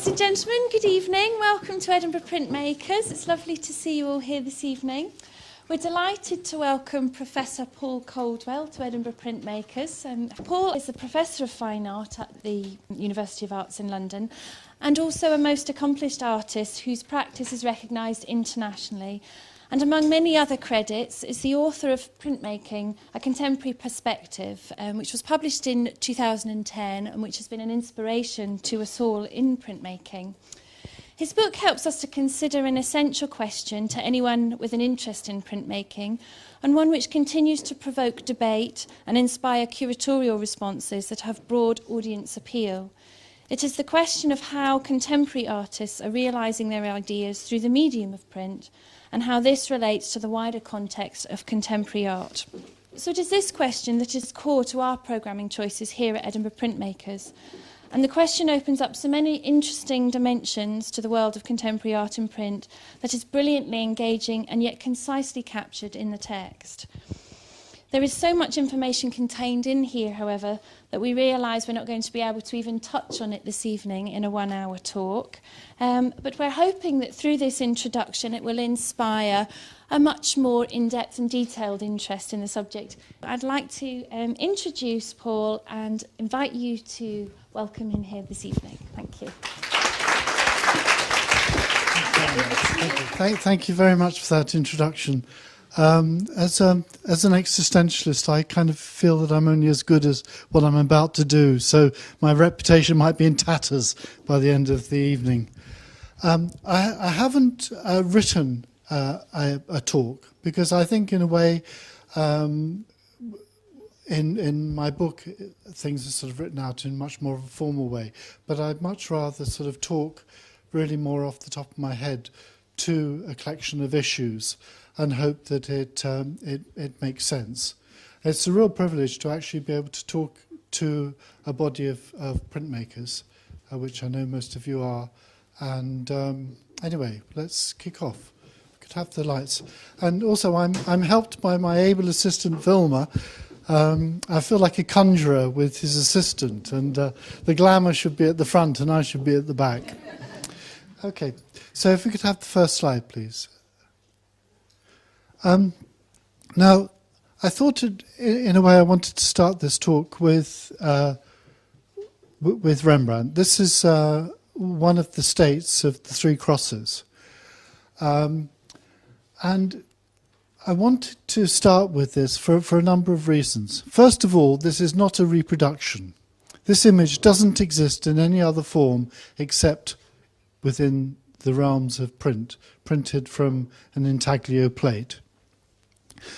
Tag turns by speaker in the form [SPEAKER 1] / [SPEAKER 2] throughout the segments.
[SPEAKER 1] Ladies and gentlemen, good evening. Welcome to Edinburgh Printmakers. It's lovely to see you all here this evening. We're delighted to welcome Professor Paul Coldwell to Edinburgh Printmakers. Paul is a Professor of Fine Art at the University of Arts in London and also a most accomplished artist whose practice is recognised internationally. And among many other credits is the author of Printmaking, A Contemporary Perspective, which was published in 2010 and which has been an inspiration to us all in printmaking. His book helps us to consider an essential question to anyone with an interest in printmaking, and one which continues to provoke debate and inspire curatorial responses that have broad audience appeal. It is the question of how contemporary artists are realising their ideas through the medium of print, and how this relates to the wider context of contemporary art. So it is this question that is core to our programming choices here at Edinburgh Printmakers. And the question opens up so many interesting dimensions to the world of contemporary art and print that is brilliantly engaging and yet concisely captured in the text. There is so much information contained in here, however, that we realise we're not going to be able to even touch on it this evening in a one-hour talk. But we're hoping that through this introduction it will inspire a much more in-depth and detailed interest in the subject. I'd like to introduce Paul and invite you to welcome him here this evening. Thank you.
[SPEAKER 2] Thank you very much for that introduction. As an existentialist, I kind of feel that I'm only as good as what I'm about to do, so my reputation might be in tatters by the end of the evening. I haven't written a talk because I think, in a way, in my book, things are sort of written out in much more of a formal way, but I'd much rather sort of talk really more off the top of my head to a collection of issues and hope that it makes sense. It's a real privilege to actually be able to talk to a body of printmakers, which I know most of you are. And anyway, let's kick off. We could have the lights. And also, I'm helped by my able assistant filmer. I feel like a conjurer with his assistant, and the glamour should be at the front and I should be at the back. Okay, so if we could have the first slide, please. Now, I thought, in a way, I wanted to start this talk with Rembrandt. This is one of the states of the Three Crosses. And I wanted to start with this for a number of reasons. First of all, this is not a reproduction. This image doesn't exist in any other form except within the realms of print, printed from an intaglio plate.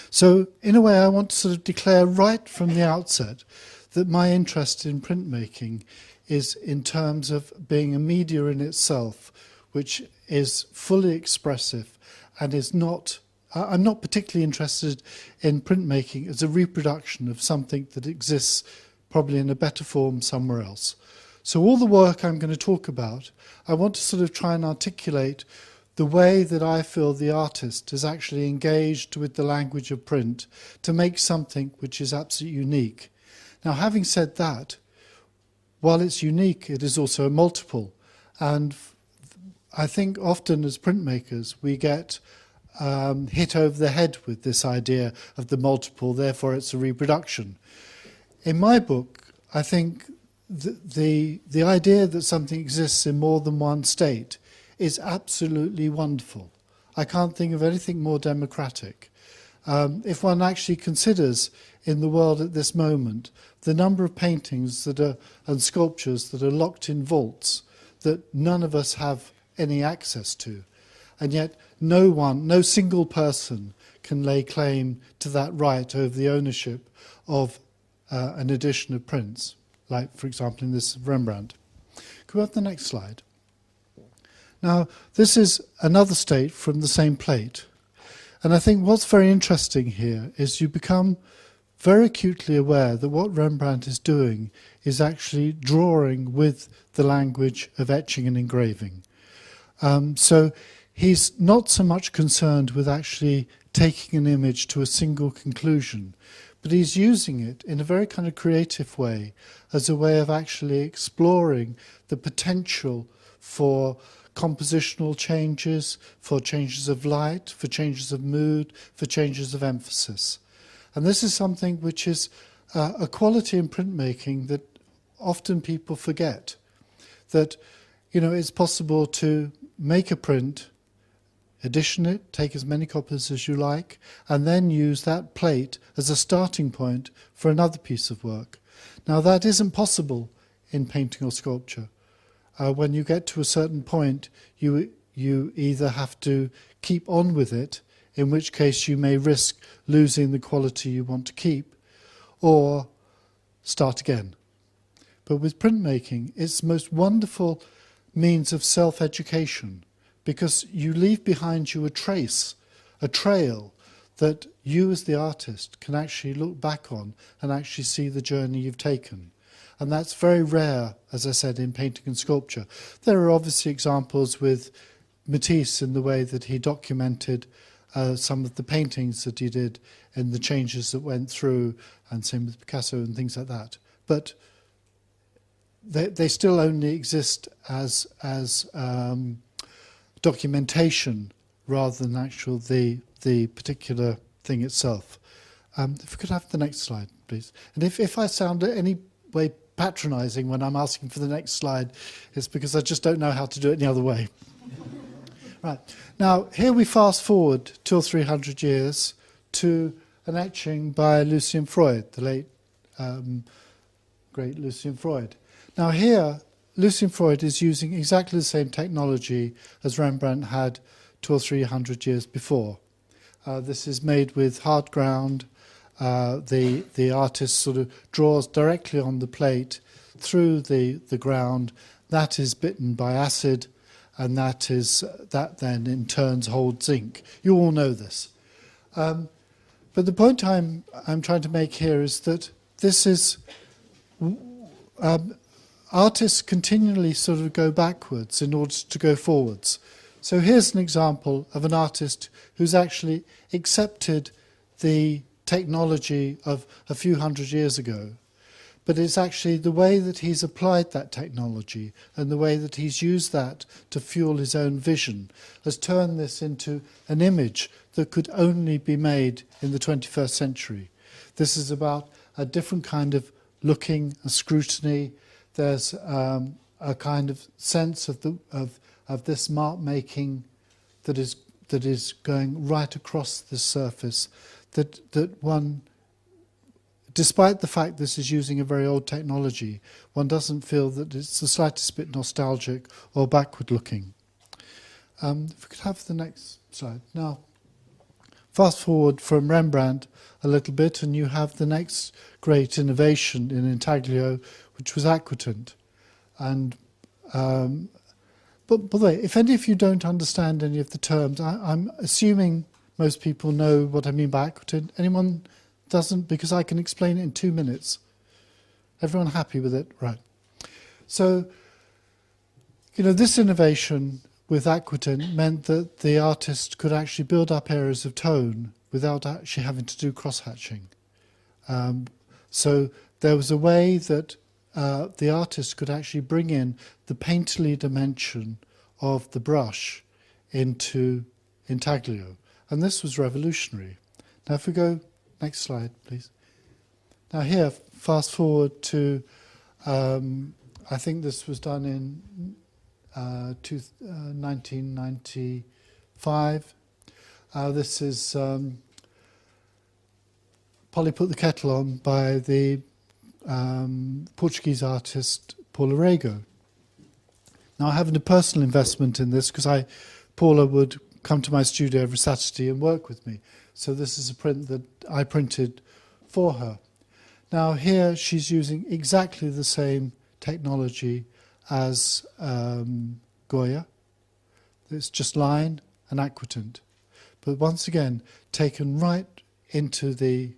[SPEAKER 2] So, in a way, I want to sort of declare right from the outset that my interest in printmaking is in terms of being a media in itself, which is fully expressive and is not... I'm not particularly interested in printmaking as a reproduction of something that exists probably in a better form somewhere else. So all the work I'm going to talk about, I want to sort of try and articulate the way that I feel the artist is actually engaged with the language of print to make something which is absolutely unique. Now, having said that, while it's unique, it is also a multiple. And I think often as printmakers, we get hit over the head with this idea of the multiple, therefore it's a reproduction. In my book, I think the idea that something exists in more than one state is absolutely wonderful. I can't think of anything more democratic. If one actually considers in the world at this moment the number of paintings that are and sculptures that are locked in vaults that none of us have any access to, and yet no single person can lay claim to that right over the ownership of an edition of prints, like, for example, in this Rembrandt. Could we have the next slide? Now, this is another state from the same plate. And I think what's very interesting here is you become very acutely aware that what Rembrandt is doing is actually drawing with the language of etching and engraving. So he's not so much concerned with actually taking an image to a single conclusion, but he's using it in a very kind of creative way as a way of actually exploring the potential for compositional changes, for changes of light, for changes of mood, for changes of emphasis. And this is something which is a quality in printmaking that often people forget. That, you know, it's possible to make a print, edition it, take as many copies as you like, and then use that plate as a starting point for another piece of work. Now, that isn't possible in painting or sculpture. When you get to a certain point, you either have to keep on with it, in which case you may risk losing the quality you want to keep, or start again. But with printmaking, it's the most wonderful means of self-education, because you leave behind you a trace, a trail, that you as the artist can actually look back on and actually see the journey you've taken. And that's very rare, as I said, in painting and sculpture. There are obviously examples with Matisse in the way that he documented some of the paintings that he did and the changes that went through, and same with Picasso and things like that. But they still only exist as documentation rather than actual the particular thing itself. If we could have the next slide, please. And if I sound any way patronising when I'm asking for the next slide, it's because I just don't know how to do it any other way. Right. Now, here we fast forward 200 or 300 years to an etching by Lucian Freud, the late great Lucian Freud. Now here, Lucian Freud is using exactly the same technology as Rembrandt had 200 or 300 years before. This is made with hard ground. The artist sort of draws directly on the plate through the ground. That is bitten by acid, and that then in turn holds ink. You all know this. But the point I'm trying to make here is that this is artists continually sort of go backwards in order to go forwards. So here's an example of an artist who's actually accepted the technology of a few hundred years ago, but it's actually the way that he's applied that technology and the way that he's used that to fuel his own vision has turned this into an image that could only be made in the 21st century. This is about a different kind of looking, a scrutiny. There's a kind of sense of this mark making that is going right across the surface. That one, despite the fact this is using a very old technology, one doesn't feel that it's the slightest bit nostalgic or backward looking. If we could have the next slide. Now, fast forward from Rembrandt a little bit, and you have the next great innovation in intaglio, which was Aqua Tint. And but by the way, if any of you don't understand any of the terms, I'm assuming most people know what I mean by Aqua Tint. Anyone doesn't? Because I can explain it in 2 minutes. Everyone happy with it? Right. So, you know, this innovation with Aqua Tint meant that the artist could actually build up areas of tone without actually having to do cross-hatching. So there was a way that the artist could actually bring in the painterly dimension of the brush into intaglio. And this was revolutionary. Now if we go, next slide please. Now here, fast forward to, I think this was done in 1995. This is Polly Put the Kettle On by the Portuguese artist Paula Rego. Now I have a personal investment in this because Paula would come to my studio every Saturday and work with me. So this is a print that I printed for her. Now here she's using exactly the same technology as Goya. It's just line and Aqua Tint. But once again, taken right into the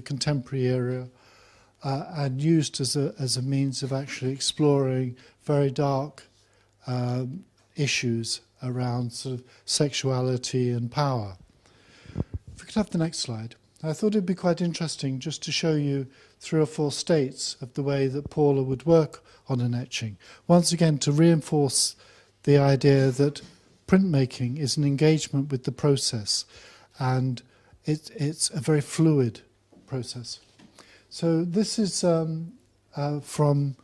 [SPEAKER 2] contemporary era and used as a means of actually exploring very dark issues around sort of sexuality and power. If we could have the next slide. I thought it'd be quite interesting just to show you 3 or 4 states of the way that Paula would work on an etching. Once again, to reinforce the idea that printmaking is an engagement with the process, and it's a very fluid process. So this is from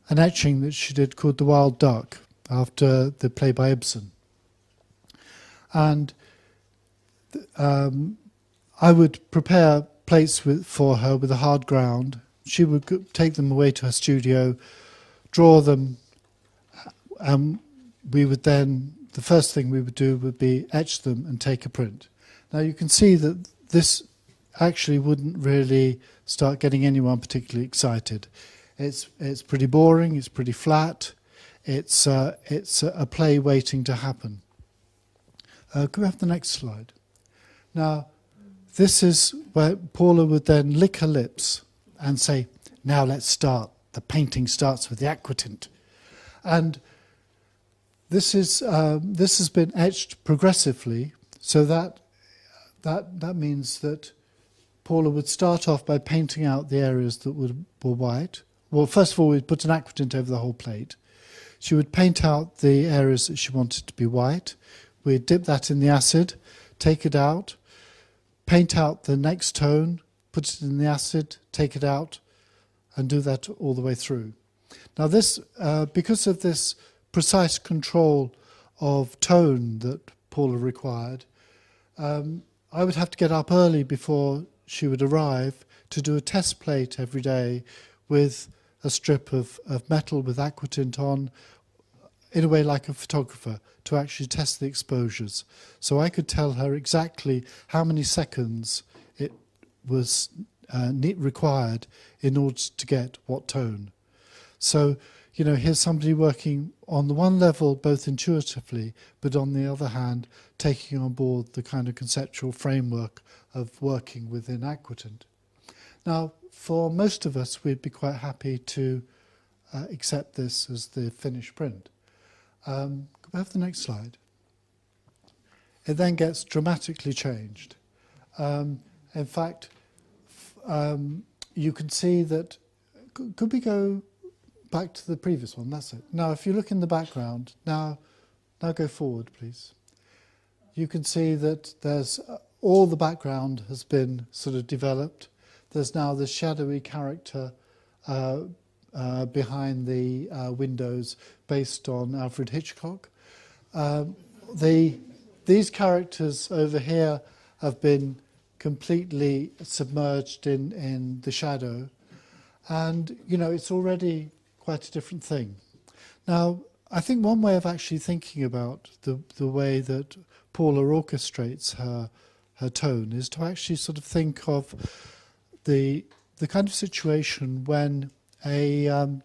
[SPEAKER 2] an etching that she did called The Wild Duck, after the play by Ibsen. And I would prepare plates for her with a hard ground. She would take them away to her studio, draw them, and we would then, the first thing we would do would be etch them and take a print. Now you can see that this actually wouldn't really start getting anyone particularly excited. It's pretty boring, it's pretty flat, it's a play waiting to happen. Could we have the next slide? Now, this is where Paula would then lick her lips and say, now let's start. The painting starts with the Aqua Tint. And this has been etched progressively, so that means that Paula would start off by painting out the areas that were white. Well, first of all, we'd put an Aqua Tint over the whole plate. She would paint out the areas that she wanted to be white. We'd dip that in the acid, take it out, paint out the next tone, put it in the acid, take it out, and do that all the way through. Now this, because of this precise control of tone that Paula required, I would have to get up early before she would arrive to do a test plate every day with a strip of metal with Aqua Tint on, in a way like a photographer, to actually test the exposures. So I could tell her exactly how many seconds it was required in order to get what tone. So, you know, here's somebody working on the one level both intuitively, but on the other hand, taking on board the kind of conceptual framework of working within Aqua Tint. Now, for most of us, we'd be quite happy to accept this as the finished print. Could we have the next slide? It then gets dramatically changed. In fact, you can see that, could we go back to the previous one? That's it. Now, if you look in the background, now go forward, please. You can see that there's all the background has been sort of developed. There's now this shadowy character behind the windows based on Alfred Hitchcock. These characters over here have been completely submerged in the shadow, and you know, it's already quite a different thing. Now, I think one way of actually thinking about the way that Paula orchestrates her tone is to actually sort of think of the kind of situation when a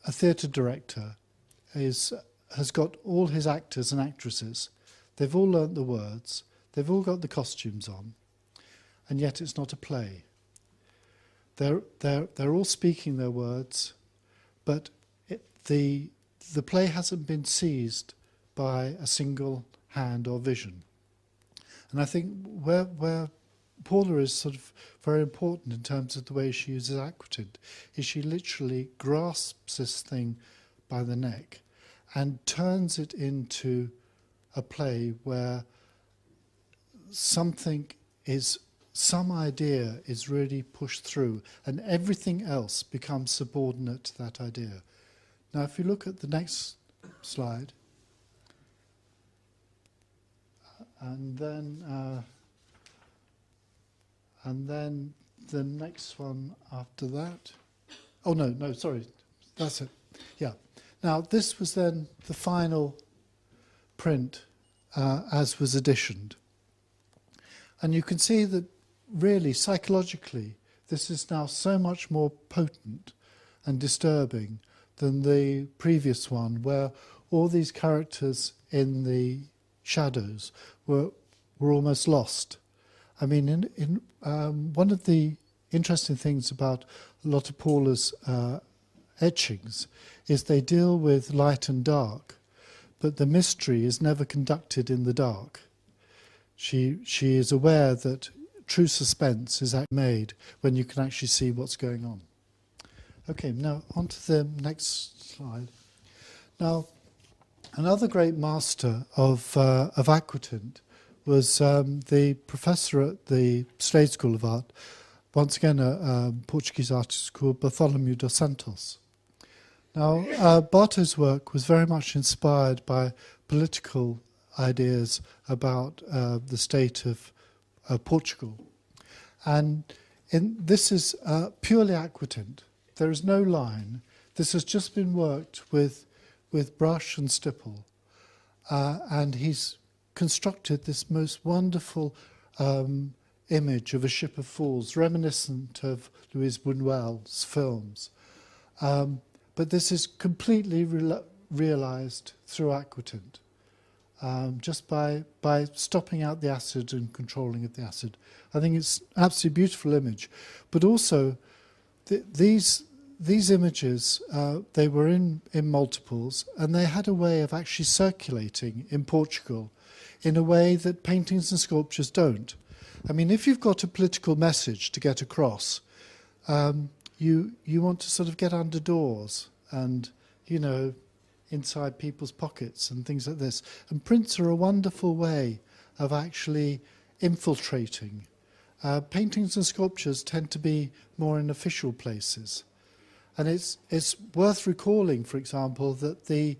[SPEAKER 2] theatre director has got all his actors and actresses. They've all learnt the words. They've all got the costumes on, and yet it's not a play. They're all speaking their words, but the play hasn't been seized by a single hand or vision. And I think where Paula is sort of very important in terms of the way she uses Aqua Tint is she literally grasps this thing by the neck and turns it into a play where some idea is really pushed through and everything else becomes subordinate to that idea. Now, if you look at the next slide, and then the next one after that. Oh, no, sorry, that's it. Yeah. Now, this was then the final print as was editioned. And you can see that really, psychologically, this is now so much more potent and disturbing than the previous one, where all these characters in the shadows were almost lost. I mean, one of the interesting things about a lot of Paula's etchings is they deal with light and dark, but the mystery is never conducted in the dark. She is aware that true suspense is actually made when you can actually see what's going on. Okay, now on to the next slide. Now, another great master of Aqua Tint was the professor at the Slade School of Art, once again a Portuguese artist called Bartholomew dos Santos. Now, Barto's work was very much inspired by political ideas about the state of Portugal. And this is purely Aqua Tint. There is no line. This has just been worked with brush and stipple. And he's constructed this most wonderful image of a ship of fools, reminiscent of Louise Bourgeois' films. But this is completely realised through Aqua Tint, just by stopping out the acid and controlling of the acid. I think it's an absolutely beautiful image. But also, these images, they were in multiples, and they had a way of actually circulating in Portugal in a way that paintings and sculptures don't. I mean, if you've got a political message to get across, you want to sort of get under doors and, you know, inside people's pockets and things like this. And prints are a wonderful way of actually infiltrating. Paintings and sculptures tend to be more in official places. And it's worth recalling, for example, that the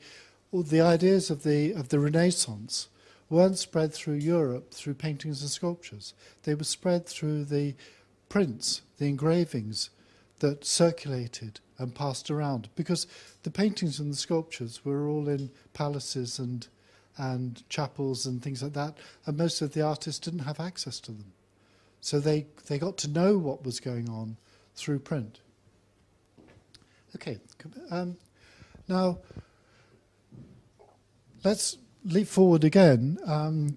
[SPEAKER 2] ideas of the Renaissance weren't spread through Europe through paintings and sculptures. They were spread through the prints, the engravings that circulated and passed around, because the paintings and the sculptures were all in palaces and chapels and things like that, and most of the artists didn't have access to them. So they got to know what was going on through print. Okay, now let's leap forward again.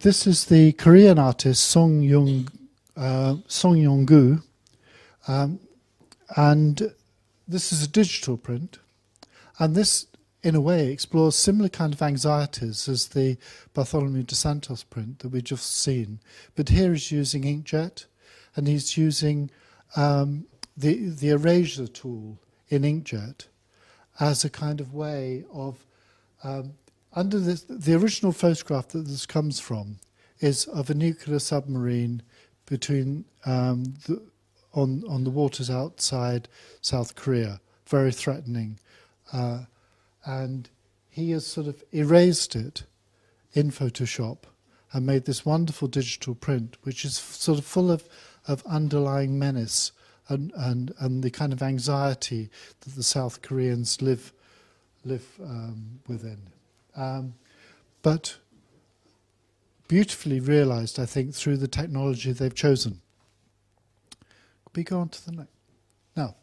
[SPEAKER 2] This is the Korean artist Song Yong-gu, and this is a digital print, and this, in a way, explores similar kind of anxieties as the Bartholomew dos Santos print that we've just seen. But here he's using inkjet, and he's using the erasure tool in inkjet as a kind of way of, under this, the original photograph that this comes from is of a nuclear submarine between on the waters outside South Korea, very threatening, and he has sort of erased it in Photoshop and made this wonderful digital print, which is sort of full of underlying menace and the kind of anxiety that the South Koreans live within. But beautifully realised, I think, through the technology they've chosen. Could we go on to the next? Now,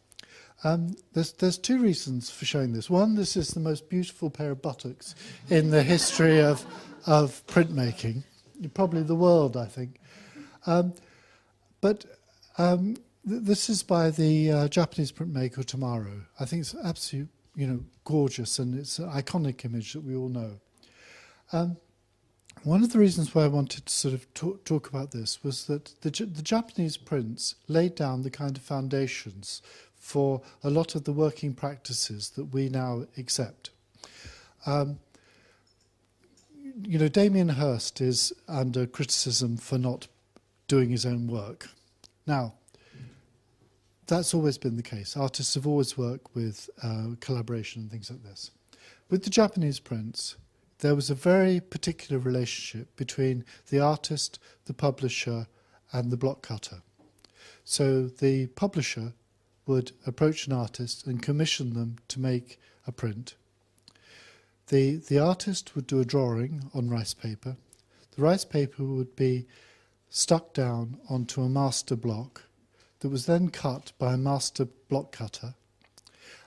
[SPEAKER 2] there's two reasons for showing this. One, this is the most beautiful pair of buttocks in the history of printmaking, probably the world, I think. This is by the Japanese printmaker Tamaro. I think it's absolutely, gorgeous, and it's an iconic image that we all know. One of the reasons why I wanted to sort of talk about this was that the Japanese prints laid down the kind of foundations for a lot of the working practices that we now accept. Damien Hirst is under criticism for not doing his own work. Now, that's always been the case. Artists have always worked with collaboration and things like this. With the Japanese prints, there was a very particular relationship between the artist, the publisher, and the block cutter. So the publisher would approach an artist and commission them to make a print. The artist would do a drawing on rice paper. The rice paper would be stuck down onto a master block that was then cut by a master block cutter,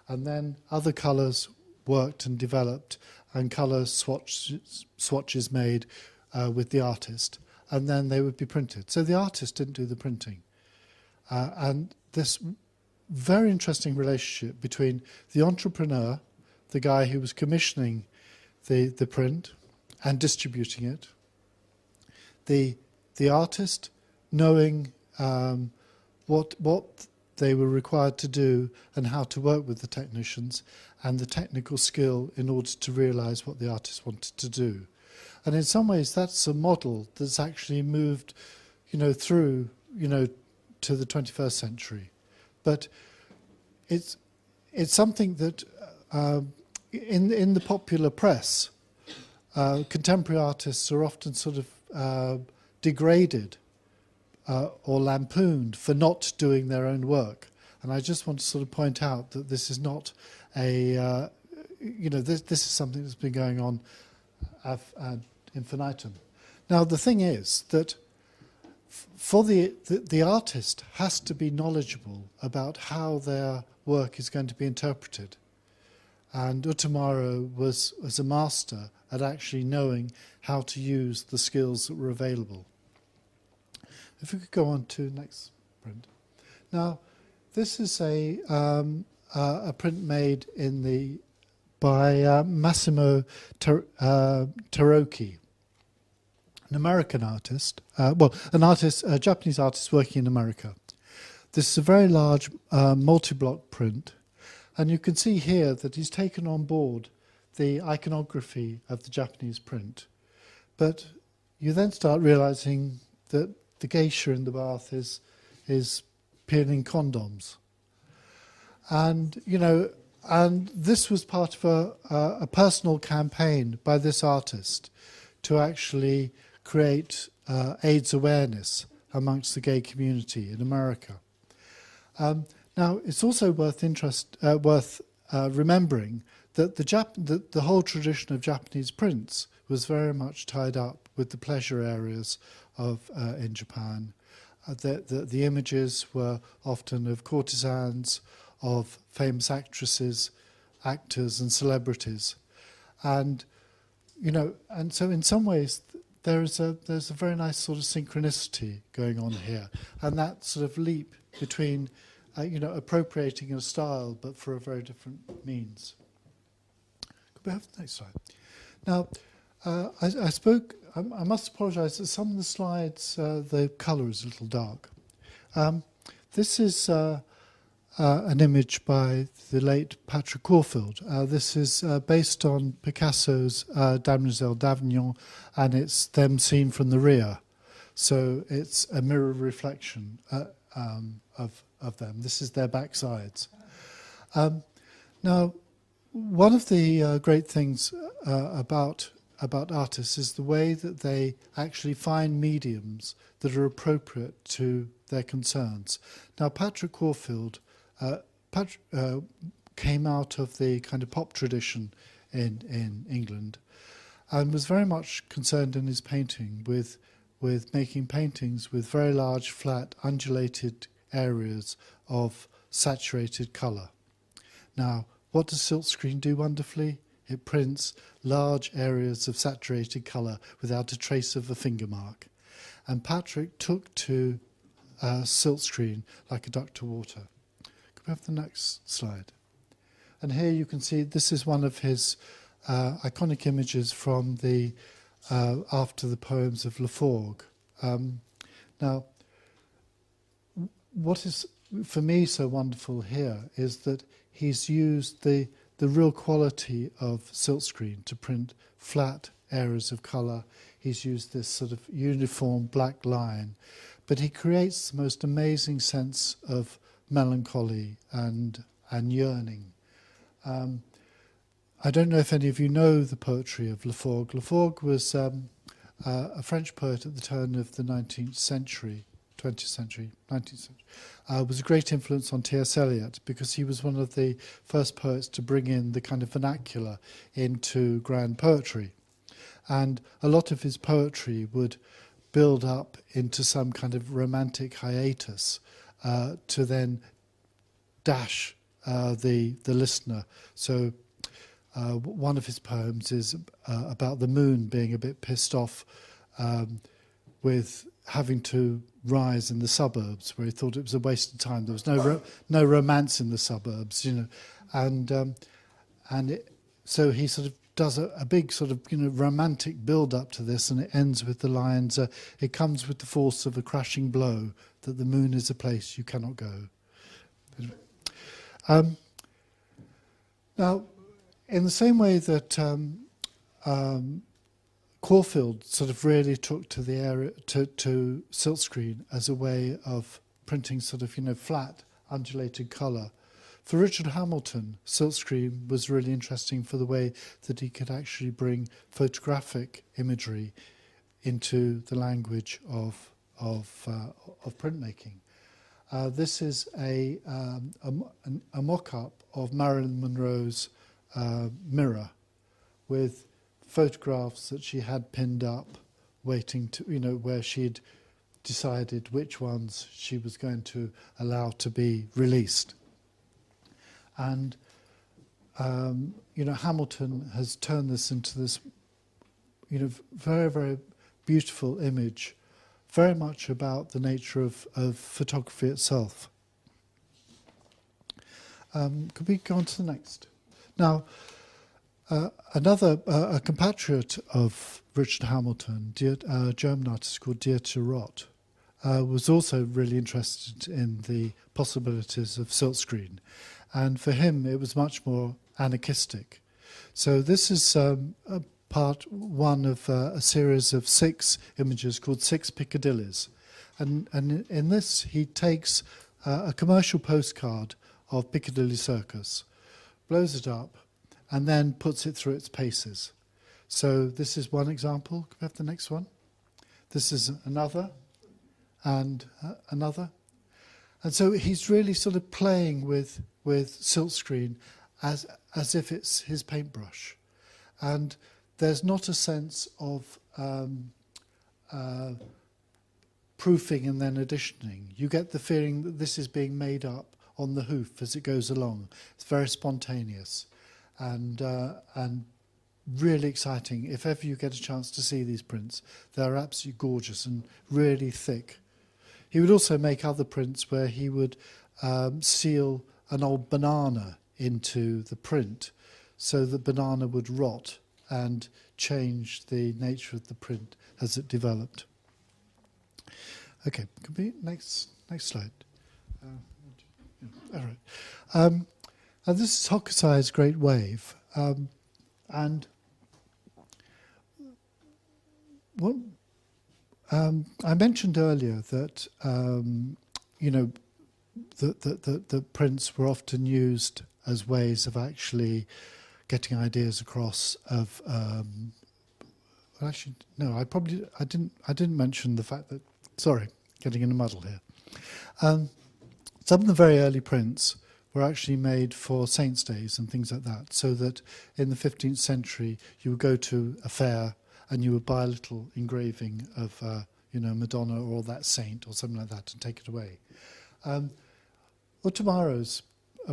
[SPEAKER 2] and then other colours worked and developed, and colour swatches made with the artist, and then they would be printed. So the artist didn't do the printing. And this very interesting relationship between the entrepreneur, the guy who was commissioning the print and distributing it, the artist knowing what they were required to do and how to work with the technicians and the technical skill in order to realise what the artist wanted to do. And in some ways that's a model that's actually moved, through, to the 21st century. But it's something that in the popular press, contemporary artists are often sort of degraded or lampooned for not doing their own work. And I just want to sort of point out that this is not a, this is something that's been going on ad infinitum. Now, the thing is that for the artist has to be knowledgeable about how their work is going to be interpreted. And Utamaro was a master at actually knowing how to use the skills that were available. If we could go on to next print. Now, this is a print made by Massimo Taroki, an American artist. A Japanese artist working in America. This is a very large multi-block print, and you can see here that he's taken on board the iconography of the Japanese print. But you then start realizing that the geisha in the bath is peeling condoms. And, and this was part of a personal campaign by this artist to actually create AIDS awareness amongst the gay community in America. Now, it's also worth remembering that the whole tradition of Japanese prints was very much tied up with the pleasure areas in Japan. The images were often of courtesans, of famous actresses, actors, and celebrities, and and so in some ways there's a very nice sort of synchronicity going on here, and that sort of leap between appropriating a style but for a very different means. Could we have the next slide? Now, I must apologise that some of the slides, the colour is a little dark. This is an image by the late Patrick Horfield. This is based on Picasso's Damoiselle d'Avignon, and it's them seen from the rear. So it's a mirror reflection of them. This is their backsides. Now, one of the great things about artists is the way that they actually find mediums that are appropriate to their concerns. Now, Patrick Horfield came out of the kind of pop tradition in England and was very much concerned in his painting with making paintings with very large, flat, undulated areas of saturated colour. Now, what does silkscreen do wonderfully? It prints large areas of saturated colour without a trace of a finger mark. And Patrick took to silkscreen like a duck to water. Could we have the next slide? And here you can see this is one of his iconic images from the after the poems of Laforgue. Now, what is for me so wonderful here is that he's used the real quality of silkscreen to print flat areas of colour. He's used this sort of uniform black line, but he creates the most amazing sense of melancholy and yearning. I don't know if any of you know the poetry of Laforgue. Laforgue was a French poet at the turn of the 19th century, 20th century, 19th century. Was a great influence on T.S. Eliot because he was one of the first poets to bring in the kind of vernacular into grand poetry. And a lot of his poetry would build up into some kind of romantic hiatus to then dash the listener. So one of his poems is about the moon being a bit pissed off with having to rise in the suburbs, where he thought it was a waste of time. There was no romance in the suburbs, and so he sort of does a big sort of romantic build up to this, and it ends with the lines, it comes with the force of a crashing blow, that the moon is a place you cannot go. Now, in the same way that Horfield sort of really took to the area to silkscreen as a way of printing sort of flat undulated colour. For Richard Hamilton, silkscreen was really interesting for the way that he could actually bring photographic imagery into the language of printmaking. This is a mock-up of Marilyn Monroe's mirror with photographs that she had pinned up, waiting to, where she'd decided which ones she was going to allow to be released. And, Hamilton has turned this into this, very, very beautiful image, very much about the nature of photography itself. Could we go on to the next? Now, a compatriot of Richard Hamilton, a German artist called Dieter Roth, was also really interested in the possibilities of silkscreen. And for him, it was much more anarchistic. So this is part one of a series of 6 images called 6 Piccadillys. And in this, he takes a commercial postcard of Piccadilly Circus, blows it up, and then puts it through its paces. So this is one example. Can we have the next one? This is another, and another. And so he's really sort of playing with silkscreen as if it's his paintbrush. And there's not a sense of proofing and then additioning. You get the feeling that this is being made up on the hoof as it goes along. It's very spontaneous and really exciting. If ever you get a chance to see these prints, they're absolutely gorgeous and really thick. He would also make other prints where he would seal an old banana into the print so the banana would rot and change the nature of the print as it developed. Okay, could be next slide. All right. And this is Hokusai's Great Wave, and what I mentioned earlier that the prints were often used as ways of actually getting ideas across. Of well, actually, no, I didn't mention the fact that. Sorry, getting in a muddle here. Some of the very early prints were actually made for saints' days and things like that, so that in the 15th century you would go to a fair and you would buy a little engraving of Madonna or that saint or something like that and take it away. Utomaro's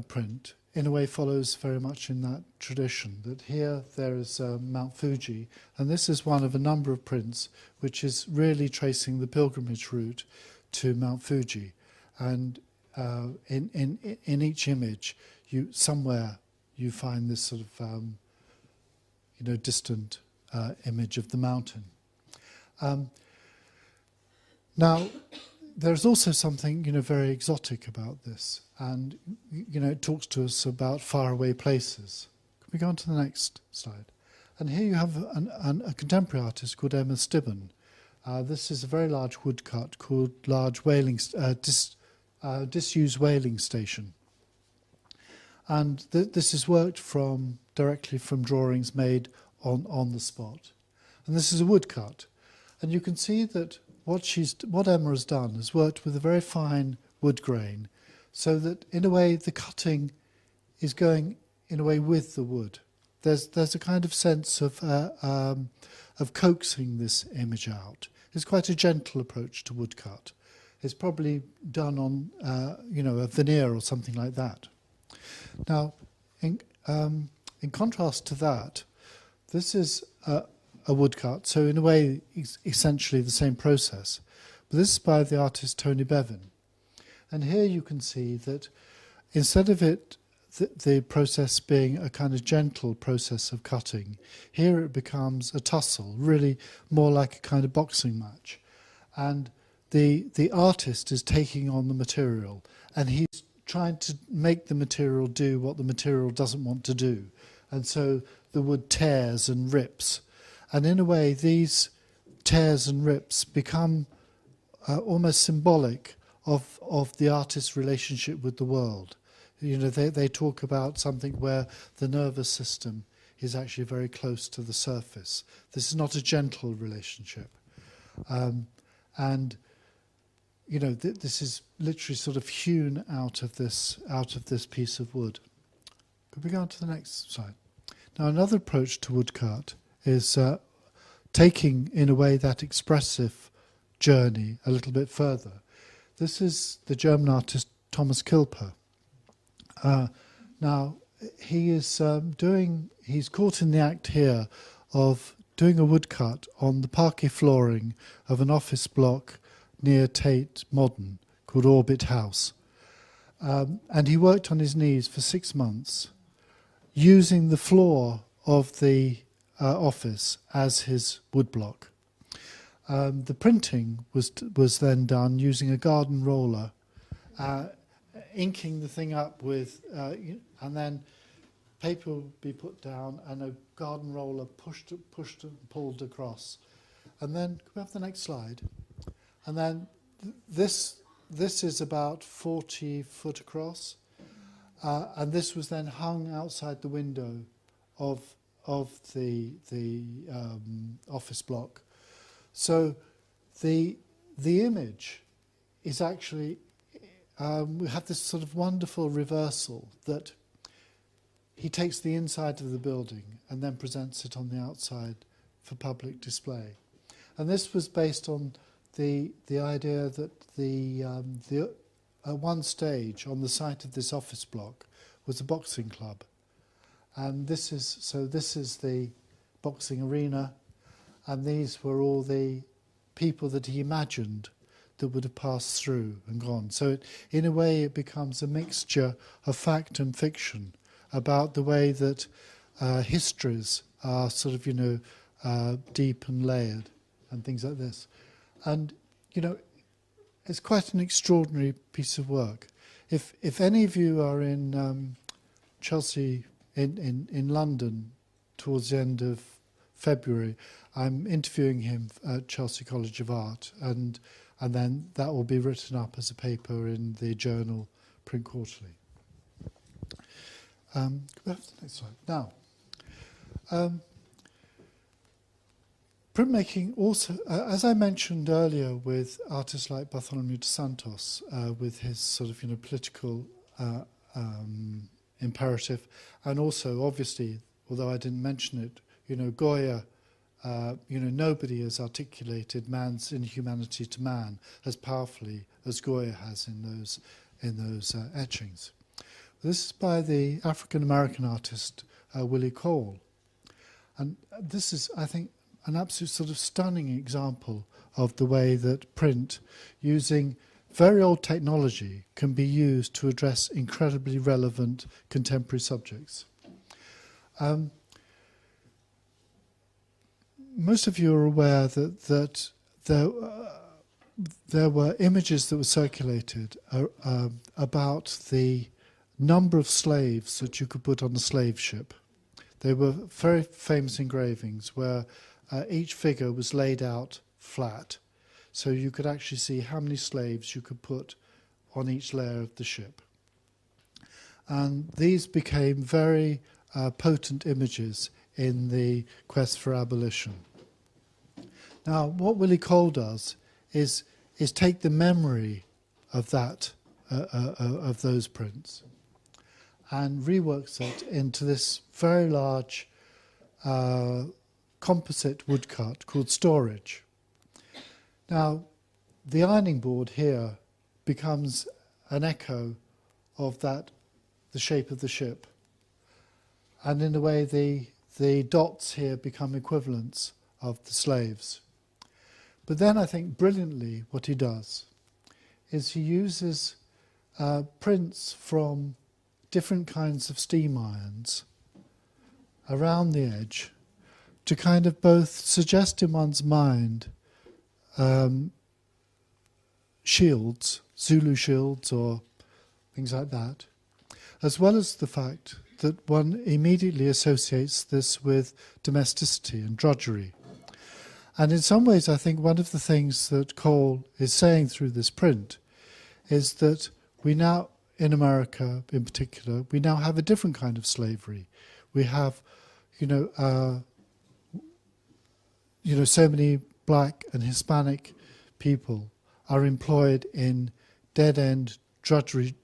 [SPEAKER 2] print in a way follows very much in that tradition, that here there is Mount Fuji, and this is one of a number of prints which is really tracing the pilgrimage route to Mount Fuji. And in each image, somewhere you find this sort of distant image of the mountain. Now, there's also something very exotic about this, and it talks to us about faraway places. Can we go on to the next slide? And here you have a contemporary artist called Emma Stibben. This is a very large woodcut called Disused Whaling Station. And this is worked directly from drawings made on the spot. And this is a woodcut. And you can see that what Emma has done is worked with a very fine wood grain, so that in a way the cutting is going in a way with the wood. There's a kind of sense of coaxing this image out. It's quite a gentle approach to woodcut. It's probably done on a veneer or something like that. Now, in contrast to that, this is a woodcut, so in a way essentially the same process. But this is by the artist Tony Bevan. And here you can see that instead of it, the process being a kind of gentle process of cutting. Here it becomes a tussle, really more like a kind of boxing match. And the artist is taking on the material, and he's trying to make the material do what the material doesn't want to do. And so the wood tears and rips. And in a way, these tears and rips become almost symbolic of the artist's relationship with the world. You know, they talk about something where the nervous system is actually very close to the surface. This is not a gentle relationship. And you know, this is literally sort of hewn out of this piece of wood. Could we go on to the next slide? Now, another approach to woodcut is taking, in a way, that expressive journey a little bit further. This is the German artist Thomas Kilper. Now, he's caught in the act here of doing a woodcut on the parquet flooring of an office block near Tate Modern called Orbit House. And he worked on his knees for 6 months, using the floor of the office as his woodblock. The printing was then done using a garden roller, inking the thing up with, and then paper would be put down and a garden roller pushed and pulled across. And then, can we have the next slide? And then this is about 40 foot across, and this was then hung outside the window of the office block. So the image is actually, we have this sort of wonderful reversal that he takes the inside of the building and then presents it on the outside for public display. And this was based on the idea that at one stage on the site of this office block was a boxing club, and this is the boxing arena, and these were all the people that he imagined that would have passed through and gone. So in a way it becomes a mixture of fact and fiction about the way that histories are sort of, deep and layered and things like this. And, it's quite an extraordinary piece of work. If any of you are in Chelsea, in London, towards the end of February, I'm interviewing him at Chelsea College of Art, and then that will be written up as a paper in the journal Print Quarterly. Can we have the next slide? Now, printmaking also, as I mentioned earlier, with artists like Bartholomew de Santos, with his sort of political imperative, and also obviously, although I didn't mention it, Goya, nobody has articulated man's inhumanity to man as powerfully as Goya has in those etchings. This is by the African American artist Willie Cole, and this is, I think, an absolute sort of stunning example of the way that print, using very old technology, can be used to address incredibly relevant contemporary subjects. Most of you are aware that there were images that were circulated about the number of slaves that you could put on a slave ship. They were very famous engravings where each figure was laid out flat, so you could actually see how many slaves you could put on each layer of the ship. And these became very potent images in the quest for abolition. Now, what Willie Cole does is take the memory of that of those prints and reworks it into this very large composite woodcut called Storage. Now, the ironing board here becomes an echo of the shape of the ship, and in a way the dots here become equivalents of the slaves. But then I think brilliantly what he does is he uses prints from different kinds of steam irons around the edge to kind of both suggest in one's mind shields, Zulu shields or things like that, as well as the fact that one immediately associates this with domesticity and drudgery. And in some ways, I think one of the things that Cole is saying through this print is that we now, in America in particular, we now have a different kind of slavery. We have, so many black and Hispanic people are employed in dead-end drudgery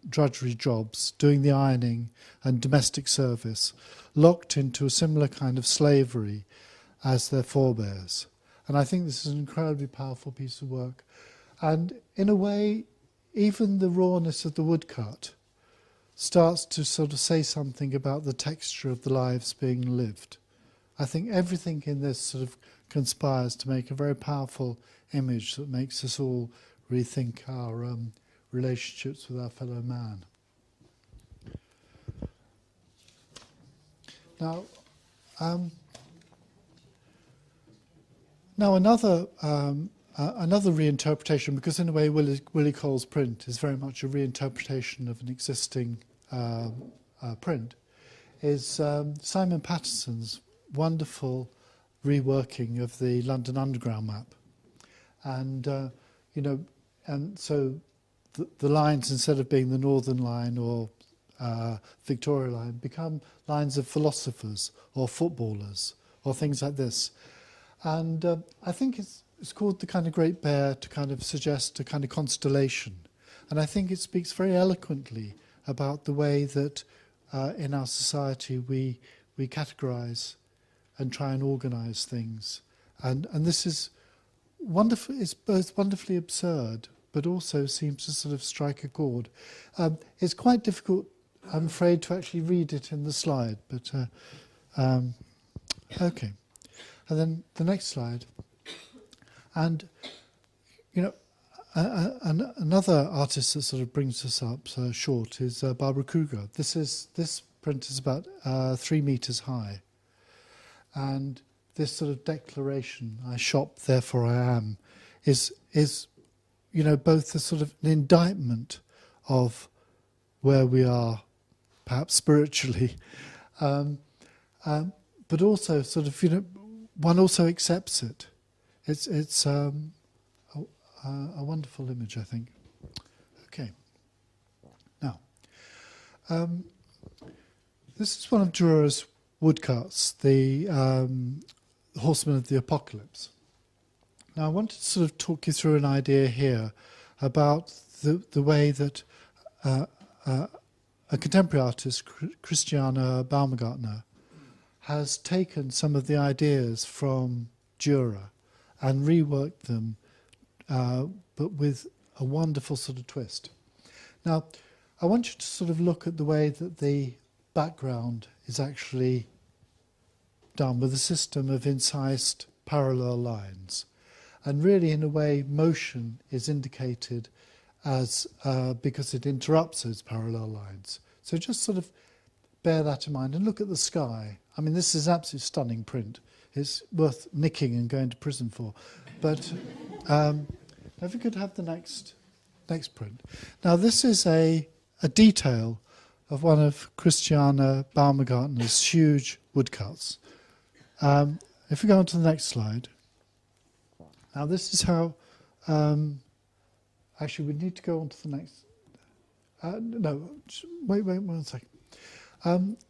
[SPEAKER 2] jobs, doing the ironing and domestic service, locked into a similar kind of slavery as their forebears. And I think this is an incredibly powerful piece of work. And in a way, even the rawness of the woodcut starts to sort of say something about the texture of the lives being lived. I think everything in this sort of conspires to make a very powerful image that makes us all rethink our relationships with our fellow man. Now, another reinterpretation, because in a way Willie Cole's print is very much a reinterpretation of an existing print, is Simon Patterson's wonderful reworking of the London Underground map. And, and so the lines, instead of being the Northern Line or Victoria Line, become lines of philosophers or footballers or things like this. And I think it's called the kind of Great Bear to kind of suggest a kind of constellation. And I think it speaks very eloquently about the way that in our society we categorise and try and organise things. And this is wonderful. It's both wonderfully absurd, but also seems to sort of strike a chord. It's quite difficult, I'm afraid, to actually read it in the slide, but okay. And then the next slide. And, another artist that sort of brings us up short is Barbara Cougar. This print is about 3 meters high. And this sort of declaration, I shop, therefore I am, is both a sort of an indictment of where we are, perhaps spiritually, but also sort of, one also accepts it. It's a wonderful image, I think. Okay. Now, this is one of Durer's woodcuts, the Horsemen of the Apocalypse. Now, I wanted to sort of talk you through an idea here about the way that a contemporary artist, Christiana Baumgarten, has taken some of the ideas from Dürer and reworked them, but with a wonderful sort of twist. Now, I want you to sort of look at the way that the background is actually done with a system of incised parallel lines. And really, in a way, motion is indicated as because it interrupts those parallel lines. So just sort of bear that in mind and look at the sky. I mean, this is an absolutely stunning print. It's worth nicking and going to prison for. But if we could have the next print. Now, this is a detail of one of Christiana Baumgarten's huge woodcuts. If we go on to the next slide. Now, this is how... actually, we need to go on to the next... no, wait 1 second.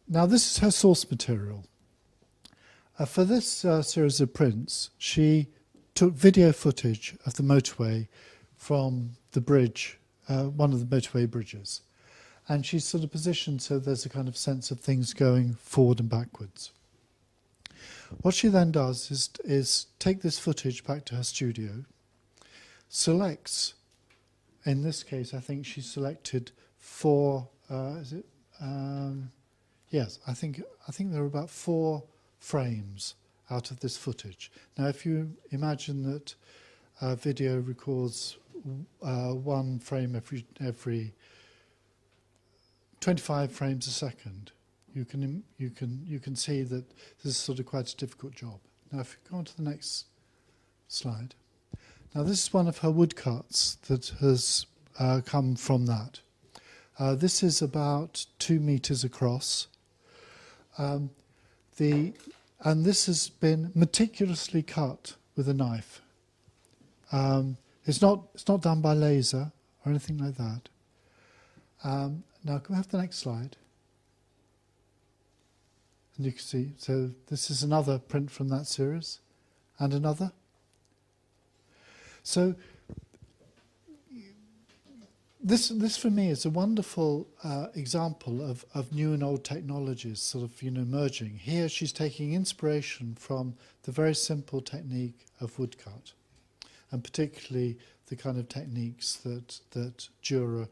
[SPEAKER 2] Now, this is her source material. For this series of prints, she took video footage of the motorway from the bridge, one of the motorway bridges. And she's sort of positioned so there's a kind of sense of things going forward and backwards. What she then does is take this footage back to her studio, selects, in this case, I think she selected 4, yes, I think there are about 4 frames out of this footage. Now, if you imagine that video records 1 frame every 25 frames a second, you can see that this is sort of quite a difficult job. Now, if you go on to the next slide. Now, this is one of her woodcuts that has come from that. This is about 2 meters across. And this has been meticulously cut with a knife. It's not done by laser or anything like that. Now, can we have the next slide? And you can see, so this is another print from that series, and another. So this for me is a wonderful example of new and old technologies sort of merging. Here she's taking inspiration from the very simple technique of woodcut, and particularly the kind of techniques that Dürer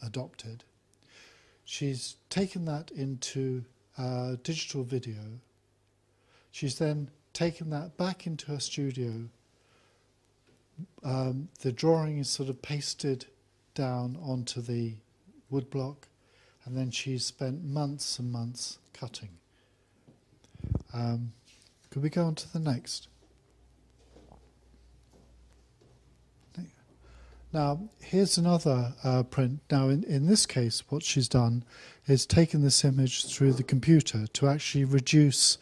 [SPEAKER 2] adopted. She's taken that into digital video. She's then taken that back into her studio. The drawing is sort of pasted down onto the woodblock, and then she's spent months and months cutting. Could we go on to the next? Now, here's another print. Now, in this case, what she's done is taken this image through the computer to actually reduce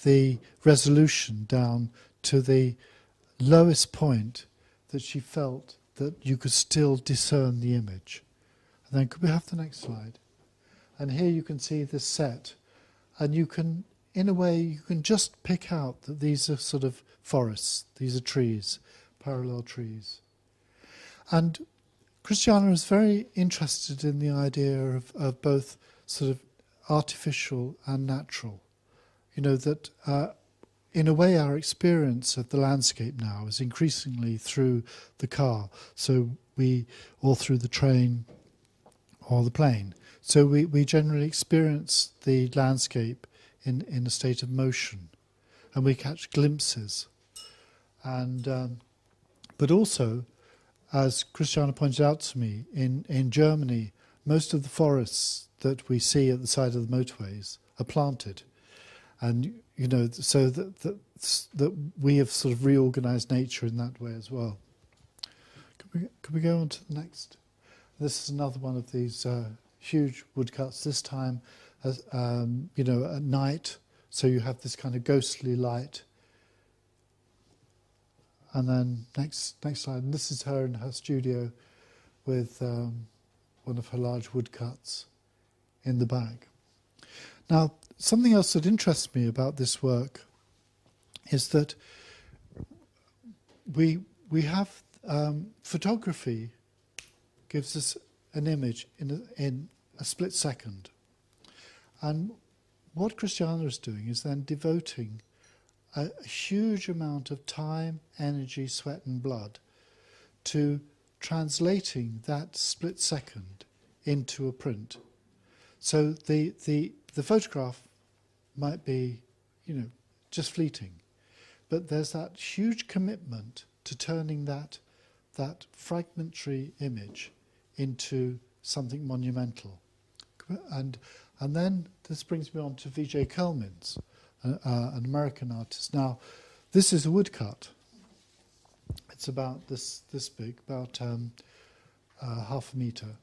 [SPEAKER 2] the resolution down to the lowest point that she felt that you could still discern the image. And then could we have the next slide? And here you can see this set. And you can, in a way, you can just pick out that these are sort of forests. These are trees, parallel trees. And Christiana is very interested in the idea of both sort of artificial and natural. That in a way our experience of the landscape now is increasingly through the car, or through the train or the plane. So we generally experience the landscape in a state of motion, and we catch glimpses. And but also, as Christiana pointed out to me, in Germany, most of the forests that we see at the side of the motorways are planted. And, so that we have sort of reorganised nature in that way as well. Could we go on to the next? This is another one of these huge woodcuts, this time, at night. So you have this kind of ghostly light. And then next slide. And this is her in her studio with one of her large woodcuts in the back. Now, something else that interests me about this work is that we have photography gives us an image in a split second. And what Christiana is doing is then devoting a huge amount of time, energy, sweat and blood to translating that split second into a print. So the photograph might be, just fleeting, but there's that huge commitment to turning that fragmentary image into something monumental. And then this brings me on to V.J. Kelmans, an American artist. Now, this is a woodcut. It's about this big, about half a metre.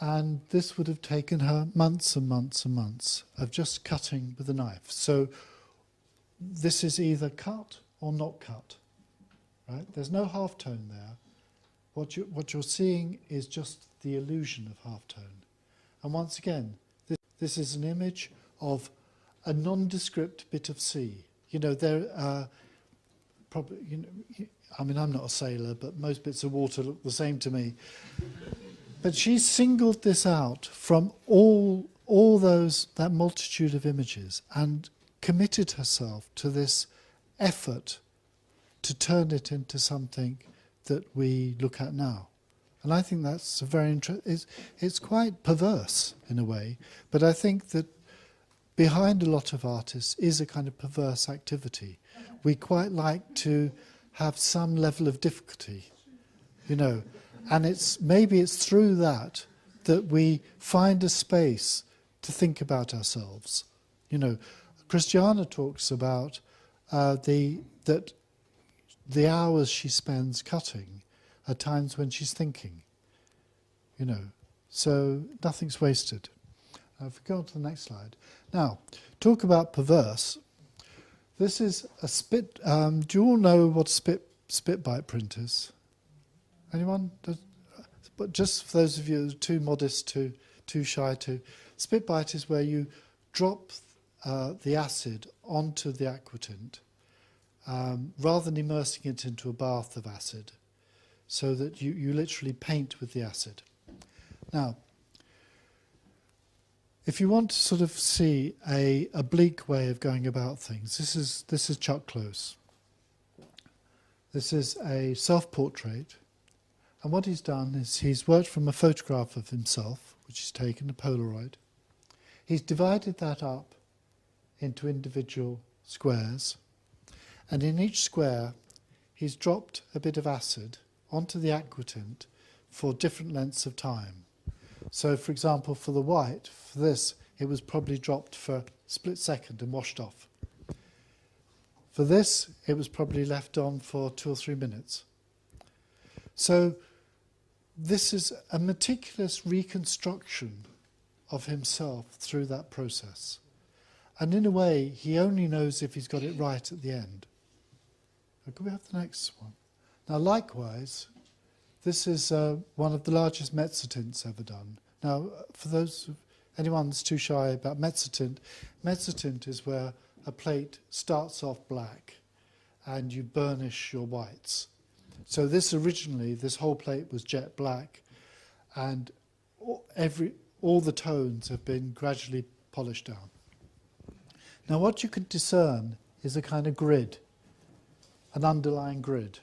[SPEAKER 2] And this would have taken her months and months and months of just cutting with a knife. So this is either cut or not cut, right? There's no halftone there. What you're seeing is just the illusion of halftone. And once again, this is an image of a nondescript bit of sea. There are probably, I'm not a sailor, but most bits of water look the same to me. But she singled this out from all that multitude of images and committed herself to this effort to turn it into something that we look at now. And I think that's a very interesting. It's quite perverse in a way, but I think that behind a lot of artists is a kind of perverse activity. We quite like to have some level of difficulty, and maybe it's through that that we find a space to think about ourselves. You know, Christiana talks about that the hours she spends cutting are times when she's thinking, you know, so nothing's wasted. If we go on to the next slide. Now, talk about perverse. This is a spit. Do you all know what spit bite print is? Anyone? But just for those of you who are too modest, too shy to, spit bite is where you drop the acid onto the Aqua Tint rather than immersing it into a bath of acid, so that you literally paint with the acid. Now, if you want to sort of see a bleak way of going about things, this is Chuck Close. This is a self-portrait, and what he's done is he's worked from a photograph of himself, which he's taken, a Polaroid. He's divided that up into individual squares, and in each square he's dropped a bit of acid onto the Aqua Tint for different lengths of time. So, for example, for the white, for this, it was probably dropped for a split second and washed off. For this, it was probably left on for 2 or 3 minutes. So this is a meticulous reconstruction of himself through that process. And in a way, he only knows if he's got it right at the end. Could we have the next one? Now, likewise, this is one of the largest mezzotints ever done. Now, for anyone that's too shy about mezzotint is where a plate starts off black and you burnish your whites. So this whole plate was jet black, and all the tones have been gradually polished down. Now, what you can discern is a kind of grid, an underlying grid.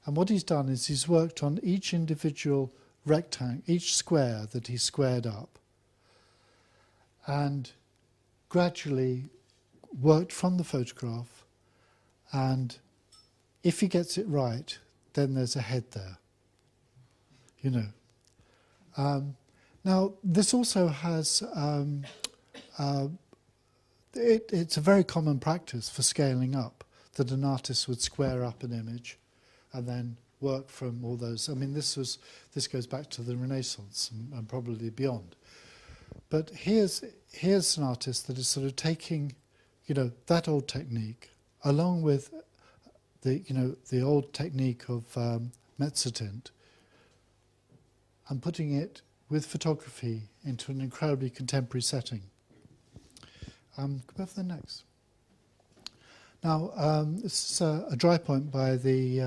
[SPEAKER 2] And what he's done is he's worked on each individual rectangle, each square that he's squared up, and gradually worked from the photograph, and if he gets it right, then there's a head there, you know. Now, this also has, it's a very common practice for scaling up, that an artist would square up an image and then work from all those. I mean, this goes back to the Renaissance and probably beyond. But here's an artist that is sort of taking, you know, that old technique along with the old technique of mezzotint and putting it with photography into an incredibly contemporary setting. Go for the next. Now, this is a dry point by the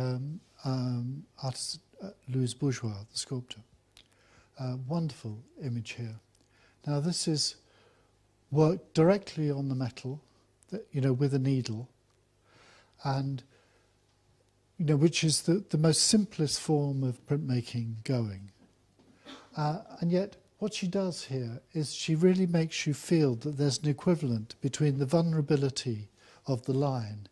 [SPEAKER 2] artist Louise Bourgeois, the sculptor. Wonderful image here. Now, this is worked directly on the metal, you know, with a needle, and you know, which is the most simplest form of printmaking going. And yet, what she does here is she really makes you feel that there's an equivalent between the vulnerability of the line